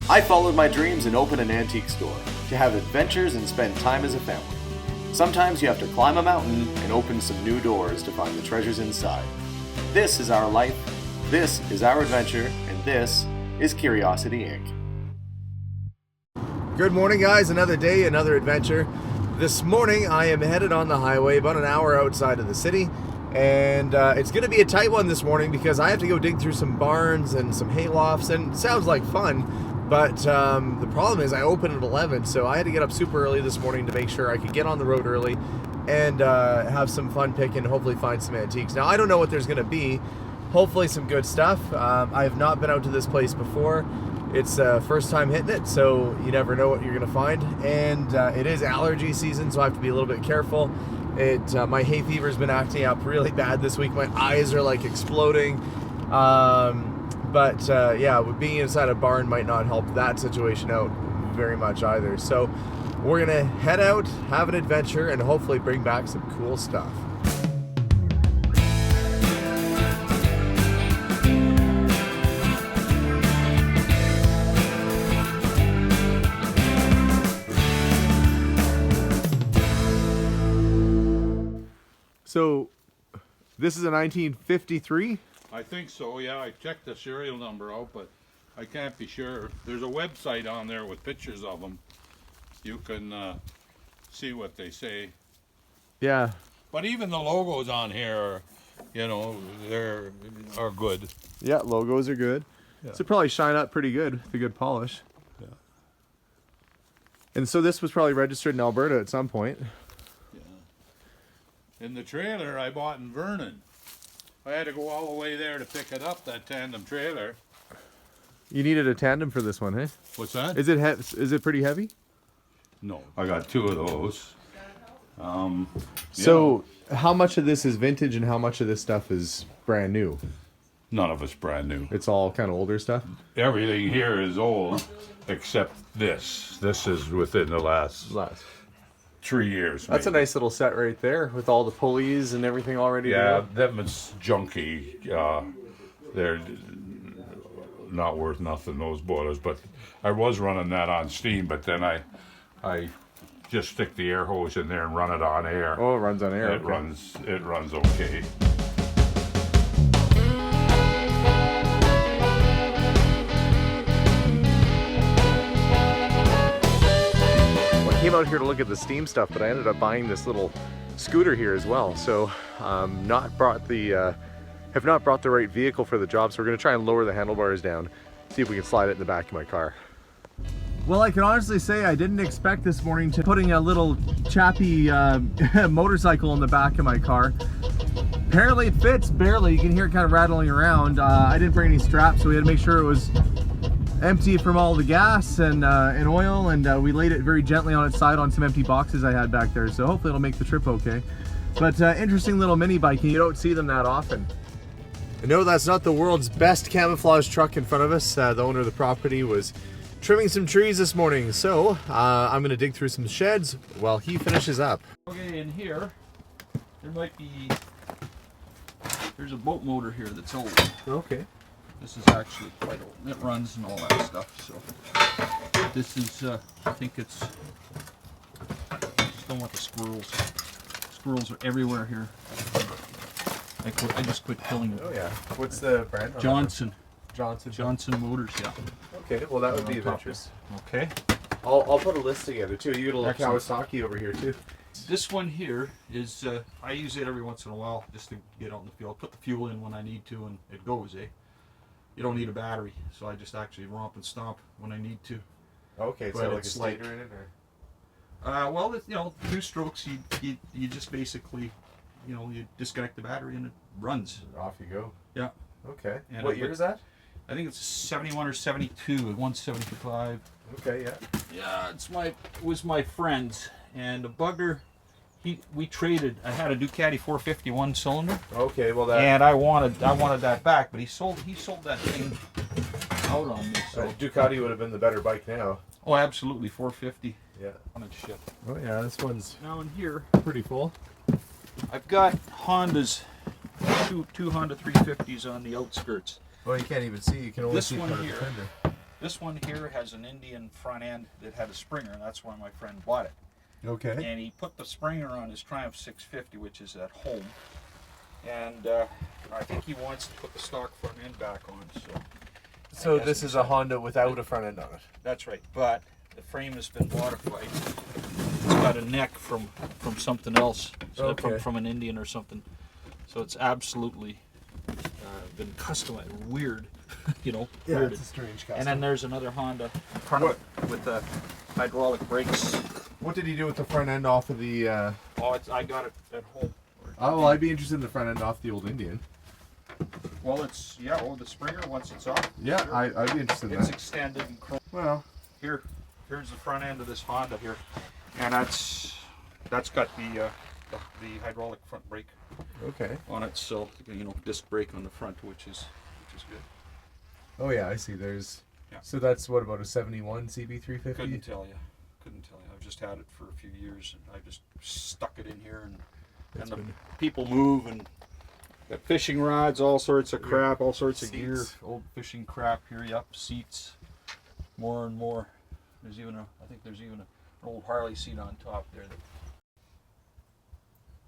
I followed my dreams and opened an antique store to have adventures and spend time as a family. Sometimes you have to climb a mountain and open some new doors to find the treasures inside. This is our life, this is our adventure, and this is Curiosity Inc. Good morning, guys. Another day, another adventure. This morning I am headed on the highway about an hour outside of the city, and it's going to be a tight one this morning because I have to go dig through some barns and some hay lofts, and it sounds like fun. But the problem is I open at 11, so I had to get up super early this morning to make sure I could get on the road early and have some fun picking, hopefully find some antiques. Now, I don't know what there's going to be. Hopefully some good stuff. I have not been out to this place before. It's first time hitting it, so you never know what you're going to find. And it is allergy season, so I have to be a little bit careful. My hay fever's been acting up really bad this week. My eyes are like exploding. But yeah, being inside a barn might not help that situation out very much either. So we're gonna head out, have an adventure, and hopefully bring back some cool stuff. So this is a 1953? I think so, yeah. I checked the serial number out, but I can't be sure. There's a website on there with pictures of them. You can see what they say. Yeah. But even the logos on here, are good. Yeah, logos are good. Yeah. So probably shine up pretty good with a good polish. Yeah. And so this was probably registered in Alberta at some point. Yeah. And the trailer I bought in Vernon. I had to go all the way there to pick it up, that tandem trailer. You needed a tandem for this one, eh? What's that? Is it pretty heavy? No, I got two of those. So how much of this is vintage and how much of this stuff is brand new? None of it's brand new. It's all kind of older stuff? Everything here is old except this. This is within the last 3 years. That's maybe a nice little set right there with all the pulleys and everything already. Yeah, them is junky. They're not worth nothing, those boilers. But I was running that on steam, but then I just stick the air hose in there and run it on air. Oh, it runs on air. It runs okay. Came out here to look at the steam stuff, but I ended up buying this little scooter here as well. So have not brought the right vehicle for the job. So we're gonna try and lower the handlebars down, see if we can slide it in the back of my car. Well, I can honestly say I didn't expect this morning to putting a little Chappy motorcycle in the back of my car. Apparently it fits barely. You can hear it kind of rattling around. I didn't bring any straps, so we had to make sure it was empty from all the gas and oil, and we laid it very gently on its side on some empty boxes I had back there, so hopefully it'll make the trip okay. But interesting little mini bike, and you don't see them that often. No, that's not the world's best camouflage truck in front of us. The owner of the property was trimming some trees this morning, so I'm going to dig through some sheds while he finishes up. Okay, in here there might be, there's a boat motor here that's old. Okay. This is actually quite old. It runs and all that stuff. So this is, I think it's, I just don't want the squirrels. Squirrels are everywhere here. I just quit killing them. Oh yeah. What's the brand? Johnson. Johnson Motors, yeah. Okay, well that would be of interest. Okay. I'll put a list together too. You got a little Excellent. Kawasaki over here too. This one here is, I use it every once in a while just to get out in the field. Put the fuel in when I need to and it goes, eh? You don't need a battery, so I just actually romp and stomp when I need to. Okay, but so like a it's stator in it, or? Well, you know, 2 strokes. You just basically, you disconnect the battery and it runs. Off you go. Yeah. Okay. And what year is that? I think it's 71 or 72. 175. Okay, yeah. Yeah, it was my friend's, and the bugger. We traded. I had a Ducati 450 one cylinder. Okay, well that. And I wanted that back, but he sold that thing out on me. So Ducati would have been the better bike now. Oh, absolutely, 450. Yeah. Shit. Oh yeah, this one's Now in here, pretty full. I've got Hondas, two Honda 350s on the outskirts. Well, you can't even see. You can only This see one part of here. the fender. This one here has an Indian front end that had a Springer, and that's why my friend bought it. Okay. And he put the Springer on his Triumph 650, which is at home. And I think he wants to put the stock front end back on. So this is a Honda without a front end on it. That's right, but the frame has been modified. It's got a neck from something else, so Okay. from an Indian or something. So it's absolutely been customized, weird, you know. Yeah, weirded. it's a strange custom. And then there's another Honda in front of it with the hydraulic brakes. What did he do with the front end off of the? I got it at home. Oh, well, I'd be interested in the front end off the old Indian. Well, the Springer once it's off. Yeah, sure. I'd be interested in It's that. extended and chrome. Well, Here's the front end of this Honda here, and that's got the hydraulic front brake okay. on it, so you know, disc brake on the front, which is good. Oh yeah, I see. There's. Yeah. So that's what, about a 71 CB350? Couldn't tell you. I've just had it for a few years, and I just stuck it in here, and the people move, and got fishing rods, all sorts of crap, all sorts of gear, Seats. old fishing crap here. Yep, seats, more and more. I think there's even an old Harley seat on top there.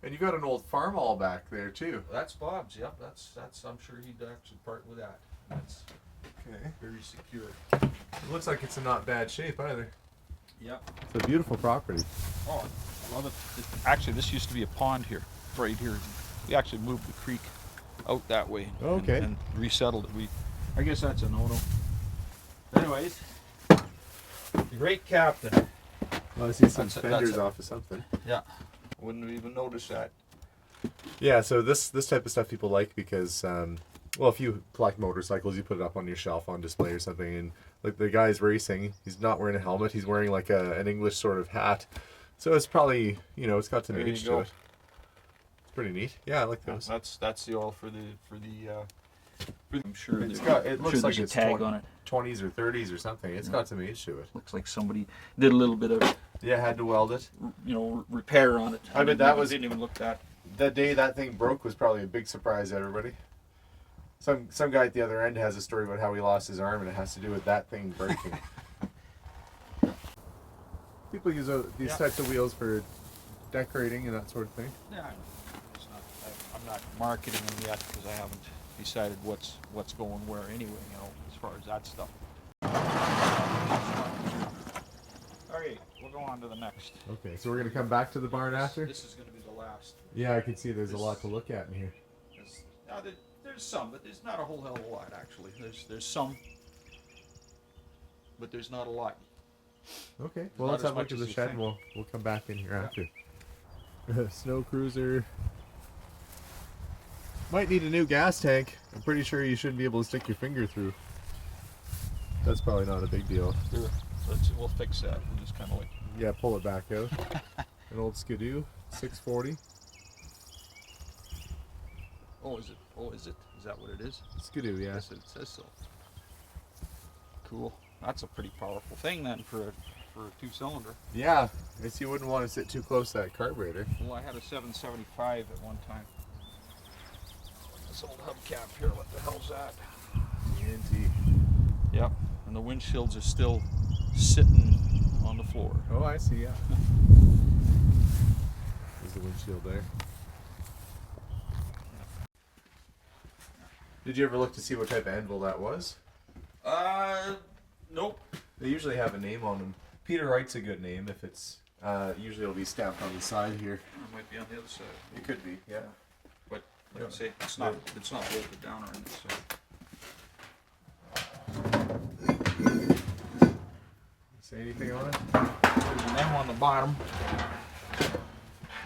And you got an old farm all back there too. That's Bob's. Yep, that's. I'm sure he'd actually part with that. That's Okay. very secure. It looks like it's in not bad shape either. Yep. It's a beautiful property. Oh, I love it. Actually, this used to be a pond here, right here. We actually moved the creek out that way. Okay. And resettled it. I guess that's a no-no. Anyways, great captain. Well, I see some That's it, fenders that's it. off of something. Yeah. Wouldn't even notice that. Yeah, so this type of stuff people like because, well, if you collect motorcycles, you put it up on your shelf on display or something, and like the guy's racing, he's not wearing a helmet, he's wearing like an English sort of hat, so it's probably, you know, it's got some There you age to go. it. It's pretty neat. Yeah, I like those. That's the oil for the. I'm sure It's there- got. It I'm looks sure like there's a it's tag on it. 20s or 30s or something. It's got some age to it. Looks like somebody did a little bit of, Yeah, had to weld it. repair on it. I bet that was- didn't even look that. The day that thing broke was probably a big surprise to everybody. Some guy at the other end has a story about how he lost his arm, and it has to do with that thing breaking. People use these Yeah. types of wheels for decorating and that sort of thing. Yeah, I know. I'm not marketing them yet because I haven't decided what's going where anyway, as far as that stuff. Okay, we'll go on to the next. Okay, so we're gonna come back to the barn after. This is going to be the last. Yeah, I can see there's a lot to look at in here. There's some, but there's not a whole hell of a lot actually. There's some, but there's not a lot. Okay, well Not let's as have a look much at as the you shed. think. And we'll come back in here after. Snow cruiser. Might need a new gas tank. I'm pretty sure you shouldn't be able to stick your finger through. That's probably not a big deal. We'll fix that. We'll just kind of like. Yeah, pull it back out. An old Skidoo, 640. Oh, is it? Is that what it is? Skidoo, yeah. Yes, it says so. Cool. That's a pretty powerful thing then for a two-cylinder. Yeah, I guess you wouldn't want to sit too close to that carburetor. Well, I had a 775 at one time. This old hubcap here, what the hell's that? ENT. Yep, and the windshields are still sitting on the floor. Oh, I see, yeah. There's the windshield there. Did you ever look to see what type of anvil that was? Nope. They usually have a name on them. Peter Wright's a good name if it's, usually it'll be stamped on the side here. It might be on the other side. It could be, yeah. But like I say, it's not bolted down or anything. So. Say anything on it? There's an M on the bottom,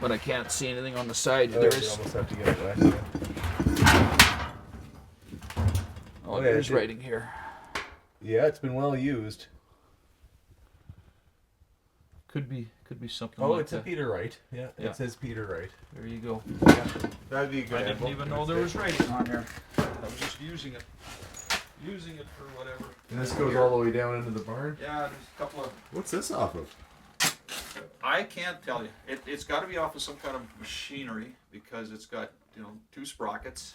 but I can't see anything on the side. Oh, There you is. almost have to get it wet. Yeah. Oh, yeah, there's it- writing here. Yeah, it's been well used. Could be something. Oh, like it's a that. Peter Wright. Yeah, Yeah. it says Peter Wright. There you go. Yeah, that'd be a good I didn't anvil. even know there was writing on there. I was just using it for whatever. And this goes all the way down into the barn. Yeah, there's a couple of. What's this off of? I can't tell you. It's got to be off of some kind of machinery because it's got two sprockets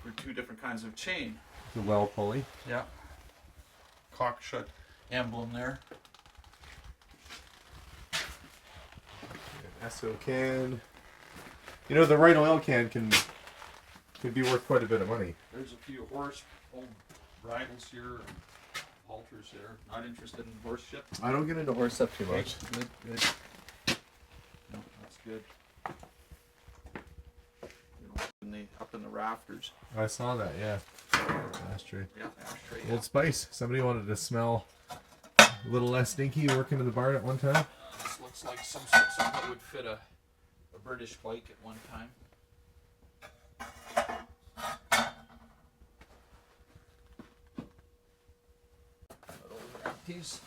for two different kinds of chain. The well pulley. Yeah. cockshut emblem there. Esso can. You know, the right oil can can be worth quite a bit of money. There's a few old bridles here and halters there. Not interested in horse shit. I don't get into horse stuff too much. Good, good. No, that's good. You know, up in the rafters. I saw that, yeah. Ashtray. Yeah, ashtray. Old Spice. Somebody wanted to smell a little less stinky working in the barn at one time. This looks like something that would fit a British bike at one time. These.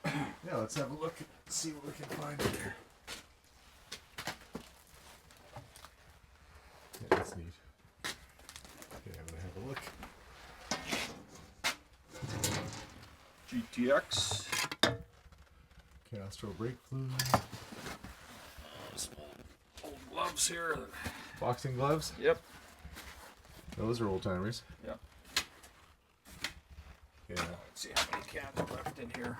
Yeah, let's have a look. See what we can find in there. Yeah, that's neat. Okay, I'm gonna have a look. GTX. Castro brake fluid. Some old gloves here. Boxing gloves. Yep. Those are old timers. Yep. Yeah. Let's see how many cans are left in here.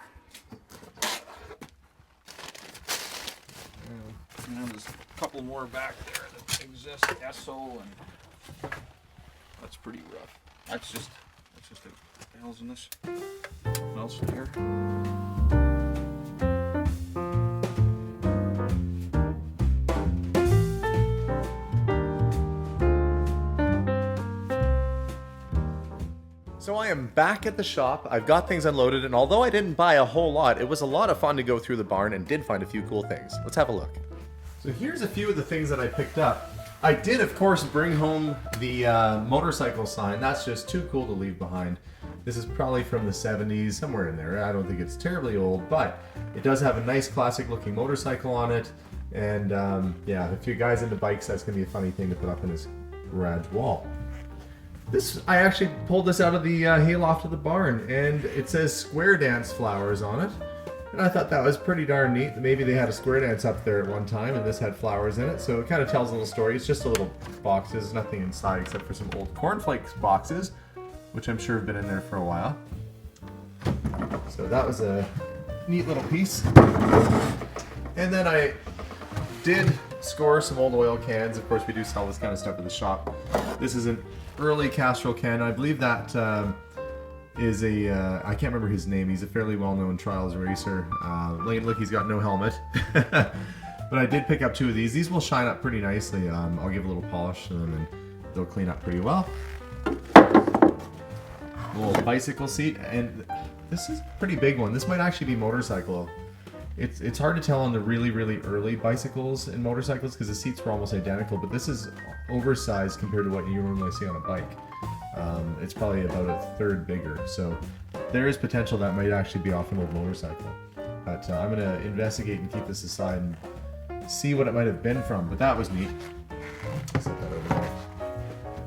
And there's a couple more back there that exist. Esso and that's pretty rough. That's just what the hell's in this? What else in here? So I am back at the shop. I've got things unloaded, and although I didn't buy a whole lot, it was a lot of fun to go through the barn and did find a few cool things. Let's have a look. So here's a few of the things that I picked up. I did, of course, bring home the motorcycle sign. That's just too cool to leave behind. This is probably from the 70s, somewhere in there. I don't think it's terribly old, but it does have a nice classic looking motorcycle on it. And yeah, if you guys into bikes, that's gonna be a funny thing to put up in his garage wall. I actually pulled this out of the hayloft of the barn, and it says square dance flowers on it. And I thought that was pretty darn neat. Maybe they had a square dance up there at one time, and this had flowers in it. So it kind of tells a little story. It's just a little boxes, nothing inside except for some old cornflakes boxes, which I'm sure have been in there for a while. So that was a neat little piece. And then I did score some old oil cans. Of course, we do sell this kind of stuff at the shop. This is an early Castrol can. I believe that is a, I can't remember his name. He's a fairly well-known trials racer. Look, he's got no helmet. But I did pick up two of these. These will shine up pretty nicely. I'll give a little polish to them and they'll clean up pretty well. A little bicycle seat, and this is a pretty big one. This might actually be motorcycle. It's hard to tell on the really, really early bicycles and motorcycles because the seats were almost identical, but this is oversized compared to what you normally see on a bike. It's probably about a third bigger, so there is potential that might actually be off an old motorcycle. But I'm going to investigate and keep this aside and see what it might have been from, but that was neat. Set that over there.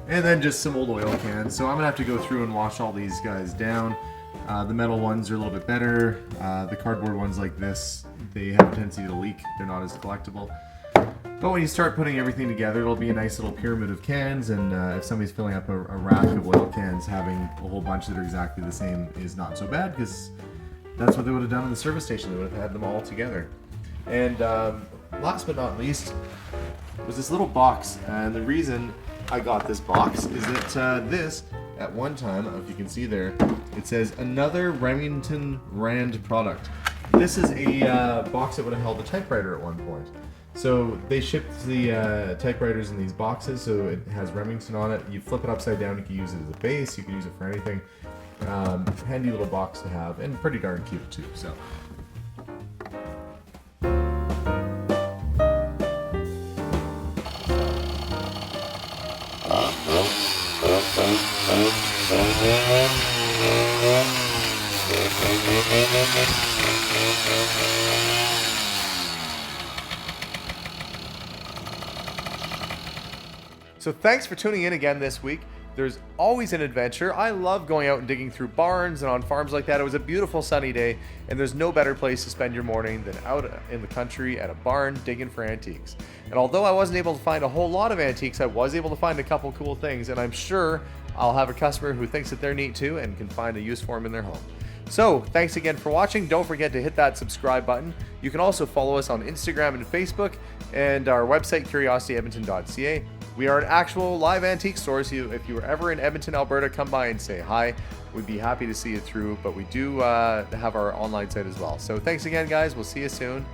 And then just some old oil cans, so I'm going to have to go through and wash all these guys down. The metal ones are a little bit better. The cardboard ones like this, they have a tendency to leak. They're not as collectible. But when you start putting everything together, it'll be a nice little pyramid of cans, and if somebody's filling up a rack of oil cans, having a whole bunch that are exactly the same is not so bad, because that's what they would have done in the service station. They would have had them all together. And last but not least was this little box, and the reason I got this box is that this, at one time, if you can see there, it says another Remington Rand product. This is a box that would have held a typewriter at one point. So they shipped the typewriters in these boxes, so it has Remington on it. You flip it upside down, you can use it as a base, you can use it for anything. Handy little box to have, and pretty darn cute too. So. So thanks for tuning in again this week. There's always an adventure. I love going out and digging through barns and on farms like that. It was a beautiful sunny day, and there's no better place to spend your morning than out in the country at a barn digging for antiques. And although I wasn't able to find a whole lot of antiques, I was able to find a couple cool things, and I'm sure I'll have a customer who thinks that they're neat too and can find a use for them in their home. So thanks again for watching. Don't forget to hit that subscribe button. You can also follow us on Instagram and Facebook and our website, curiosityedmonton.ca. We are an actual live antique store, so if you were ever in Edmonton, Alberta, come by and say hi. We'd be happy to see you through, but we do have our online site as well. So thanks again, guys. We'll see you soon.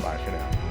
Bye for now.